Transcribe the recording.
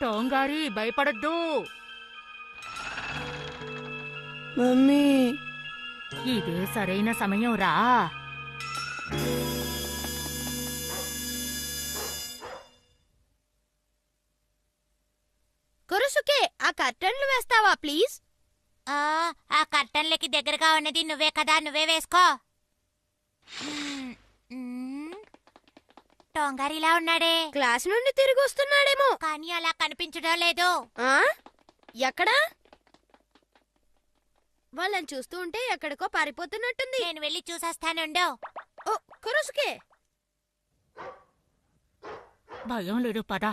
టోంగారి భయపడద్దు. మమ్మీ ఇదే సరైన సమయం రా. కొరుసుకే ఆ కర్టన్లు వేస్తావా ప్లీజ్? ఆ కర్టన్లకి దగ్గరగా ఉన్నది నువ్వే కదా, నువ్వే వేసుకో. టోంగారిలా ఉన్నాడే. క్లాస్ నుండి తిరిగి వస్తున్నాడేమో. కానీ అలా కనిపించడం లేదు. ఎక్కడా? వాళ్ళని చూస్తూ ఉంటే ఎక్కడికో పారిపోతున్నట్టుంది. నేను వెళ్ళి చూసేస్తానుండు. ఓ కొరుసుకే, భయం లేదు పద.